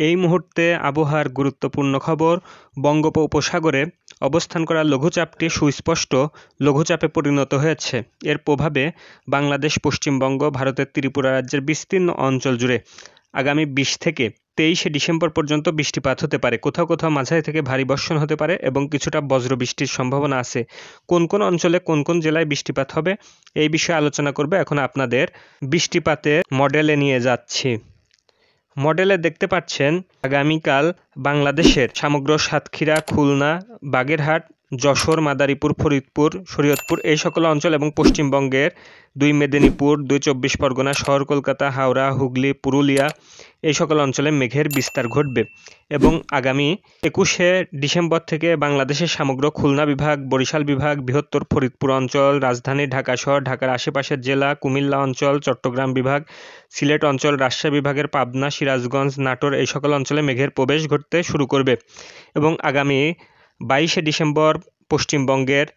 এই মুহূর্তে আবহাওয়ার গুরুত্বপূর্ণ খবর। বঙ্গোপসাগরে অবস্থান করা লঘুচাপটি সুস্পষ্ট লঘুচাপে পরিণত হয়েছে। এর প্রভাবে বাংলাদেশ, পশ্চিমবঙ্গ, ভারতের ত্রিপুরা রাজ্যের বিস্তীর্ণ অঞ্চল জুড়ে আগামী 20 থেকে 23 ডিসেম্বর পর্যন্ত বৃষ্টিপাত হতে পারে। কোথাও কোথাও মাঝারি থেকে ভারী বর্ষণ হতে পারে এবং কিছুটা বজ্রবৃষ্টির সম্ভাবনা আছে। কোন কোন অঞ্চলে কোন কোন জেলায় বৃষ্টিপাত হবে এই বিষয়ে আলোচনা করবে। এখন আপনাদের বৃষ্টিপাতের মডেলে নিয়ে যাচ্ছি। মডেলে দেখতে পাচ্ছেন আগামীকাল বাংলাদেশের সমগ্র সাতক্ষীরা, খুলনা, বাগেরহাট, যশোর, মাদারীপুর, ফরিদপুর, শরীয়তপুর এই সকল অঞ্চল এবং পশ্চিমবঙ্গের 2 মেদিনীপুর, 2 চব্বিশ পরগনা, শহর কলকাতা, হাওড়া, হুগলি, পুরুলিয়া এই সকল অঞ্চলে মেঘের বিস্তার ঘটবে এবং আগামী 21শে ডিসেম্বর থেকে বাংলাদেশের সমগ্র খুলনা বিভাগ, বরিশাল বিভাগ, বৃহত্তর ফরিদপুর অঞ্চল, রাজধানী ঢাকা শহর, ঢাকার আশেপাশের জেলা, কুমিল্লা অঞ্চল, চট্টগ্রাম বিভাগ, সিলেট অঞ্চল, রাজশাহী বিভাগের পাবনা, সিরাজগঞ্জ, নাটোর এই সকল অঞ্চলে মেঘের প্রবেশ ঘটতে শুরু করবে এবং আগামী 22শে ডিসেম্বর পশ্চিমবঙ্গের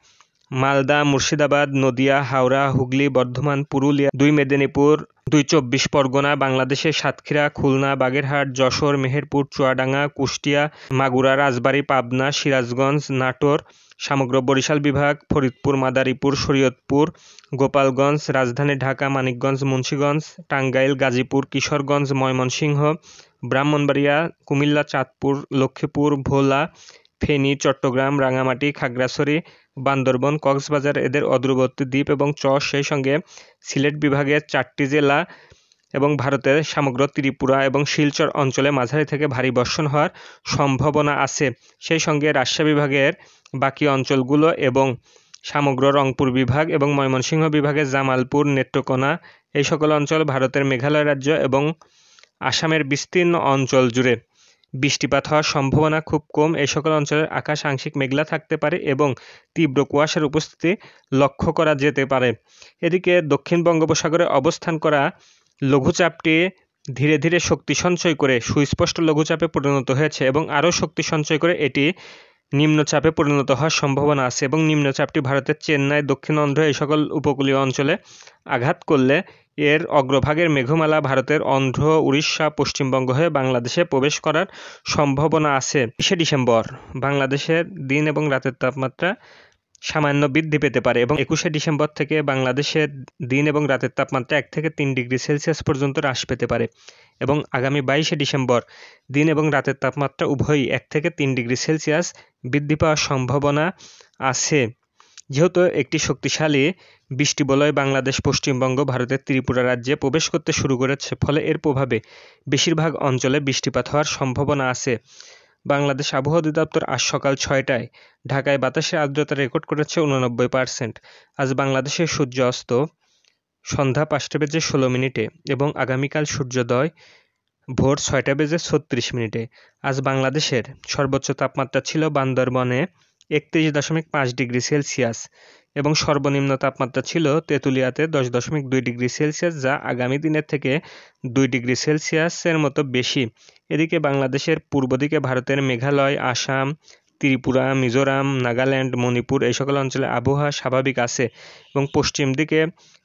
মালদা, মুর্শিদাবাদ, নদিয়া, হাওড়া, হুগলি, বর্ধমান, পুরুলিয়া, 2 মেদিনীপুর, 2 চব্বিশ পরগনা, বাংলাদেশের সাতক্ষীরা, খুলনা, বাগেরহাট, যশোর, মেহেরপুর, চুয়াডাঙ্গা, কুষ্টিয়া, মাগুরা, রাজবাড়ী, পাবনা, সিরাজগঞ্জ, নাটোর, সমগ্র বরিশাল বিভাগ, ফরিদপুর, মাদারীপুর, শরীয়তপুর, গোপালগঞ্জ, রাজধানী ঢাকা, মানিকগঞ্জ, মুন্সিগঞ্জ, টাঙ্গাইল, গাজীপুর, কিশোরগঞ্জ, ময়মনসিংহ, ব্রাহ্মণবাড়িয়া, কুমিল্লা, চাঁদপুর, লক্ষ্মীপুর, ভোলা, ফেনী, চট্টগ্রাম, রাঙামাটি, খাগড়াছড়ি, বান্দরবন, কক্সবাজার এদের অদূরবর্তী দ্বীপ এবং চর, সেই সঙ্গে সিলেট বিভাগের 4টি জেলা এবং ভারতের সমগ্র ত্রিপুরা এবং শিলচর অঞ্চলে মাঝারি থেকে ভারী বর্ষণ হওয়ার সম্ভাবনা আছে। সেই সঙ্গে রাজশাহী বিভাগের বাকি অঞ্চলগুলো এবং সমগ্র রংপুর বিভাগ এবং ময়মনসিংহ বিভাগের জামালপুর, নেত্রকোনা এই সকল অঞ্চল, ভারতের মেঘালয় রাজ্য এবং আসামের বিস্তীর্ণ অঞ্চল জুড়ে বৃষ্টিপাত হওয়ার সম্ভাবনা খুব কম। এই সকল অঞ্চলের আকাশ আংশিক মেঘলা থাকতে পারে এবং তীব্র কুয়াশার উপস্থিতি লক্ষ্য করা যেতে পারে। এদিকে দক্ষিণ বঙ্গোপসাগরে অবস্থান করা লঘুচাপটি ধীরে ধীরে শক্তি সঞ্চয় করে সুস্পষ্ট লঘুচাপে পরিণত হয়েছে এবং আরও শক্তি সঞ্চয় করে এটি নিম্নচাপে পরিণত হওয়ার সম্ভাবনা আছে এবং নিম্নচাপটি ভারতের চেন্নাই, দক্ষিণ অন্ধ্র এই সকল উপকূলীয় অঞ্চলে আঘাত করলে এর অগ্রভাগের মেঘমালা ভারতের অন্ধ্র, উড়িষ্যা, পশ্চিমবঙ্গ হয়ে বাংলাদেশে প্রবেশ করার সম্ভাবনা আছে। 20শে ডিসেম্বর বাংলাদেশের দিন এবং রাতের তাপমাত্রা সামান্য বৃদ্ধি পেতে পারে এবং 21শে ডিসেম্বর থেকে বাংলাদেশের দিন এবং রাতের তাপমাত্রা 1 থেকে 3 ডিগ্রি সেলসিয়াস পর্যন্ত হ্রাস পেতে পারে এবং আগামী 22শে ডিসেম্বর দিন এবং রাতের তাপমাত্রা উভয়ই 1 থেকে 3 ডিগ্রি সেলসিয়াস বৃদ্ধি পাওয়ার সম্ভাবনা আছে। যেহেতু একটি শক্তিশালী বৃষ্টিবলয় বাংলাদেশ, পশ্চিমবঙ্গ, ভারতের ত্রিপুরা রাজ্যে প্রবেশ করতে শুরু করেছে, ফলে এর প্রভাবে বেশিরভাগ অঞ্চলে বৃষ্টিপাত হওয়ার সম্ভাবনা আছে। বাংলাদেশ আবহাওয়া অধিদপ্তর আজ সকাল 6টায় ঢাকায় বাতাসের আর্দ্রতা রেকর্ড করেছে 89%। আজ বাংলাদেশের সূর্য অস্ত সন্ধ্যা 5:16 এবং আগামীকাল সূর্যোদয় ভোর 6:36। আজ বাংলাদেশের সর্বোচ্চ তাপমাত্রা ছিল বান্দরবনে 31.5 ডিগ্রি সেলসিয়াস এবং সর্বনিম্ন তাপমাত্রা ছিল তেঁতুলিয়াতে 10.2 ডিগ্রি সেলসিয়াস, যা আগামী দিনের থেকে 2 ডিগ্রি সেলসিয়াসের মতো বেশি। এদিকে বাংলাদেশের পূর্ব দিকে ভারতের মেঘালয়, আসাম, ত্রিপুরা, মিজোরাম, নাগাল্যান্ড, মণিপুর এই সকল অঞ্চলে আবহাওয়া স্বাভাবিক আছে এবং পশ্চিম দিকে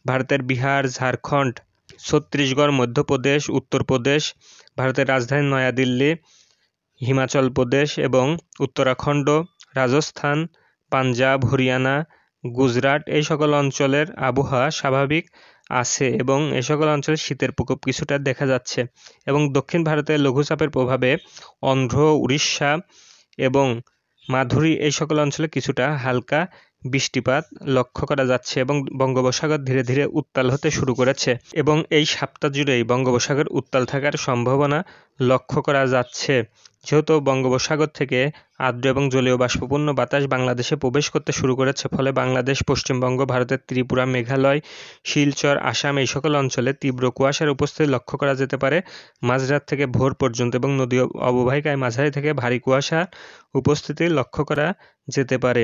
ভারতের বিহার, ঝাড়খণ্ড, ছত্তিশগড়, মধ্যপ্রদেশ, উত্তরপ্রদেশ, ভারতের রাজধানী নয়াদিল্লি, হিমাচল প্রদেশ এবং উত্তরাখণ্ড, রাজস্থান, পাঞ্জাব, হরিয়ানা, গুজরাট এই সকল অঞ্চলের আবহাওয়া স্বাভাবিক আছে এবং এই সকল অঞ্চলে শীতের প্রকোপ কিছুটা দেখা যাচ্ছে এবং দক্ষিণ ভারতের লঘুচাপের প্রভাবে অন্ধ্র, উড়িষ্যা এবং মাধুরী এই সকল অঞ্চলে কিছুটা হালকা বৃষ্টিপাত লক্ষ্য করা যাচ্ছে এবং বঙ্গোপসাগর ধীরে ধীরে উত্তাল হতে শুরু করেছে এবং এই সপ্তাহ জুড়েই বঙ্গোপসাগর উত্তাল থাকার সম্ভাবনা লক্ষ্য করা যাচ্ছে। যেহেতু বঙ্গোপসাগর থেকে আর্দ্র এবং জলীয় বাষ্পপূর্ণ বাতাস বাংলাদেশে প্রবেশ করতে শুরু করেছে, ফলে বাংলাদেশ, পশ্চিমবঙ্গ, ভারতের ত্রিপুরা, মেঘালয়, শিলচর, আসাম এই সকল অঞ্চলে তীব্র কুয়াশার উপস্থিতি লক্ষ্য করা যেতে পারে মাঝরাত থেকে ভোর পর্যন্ত এবং নদী অববাহিকায় মাঝারি থেকে ভারী কুয়াশার উপস্থিতি লক্ষ্য করা যেতে পারে।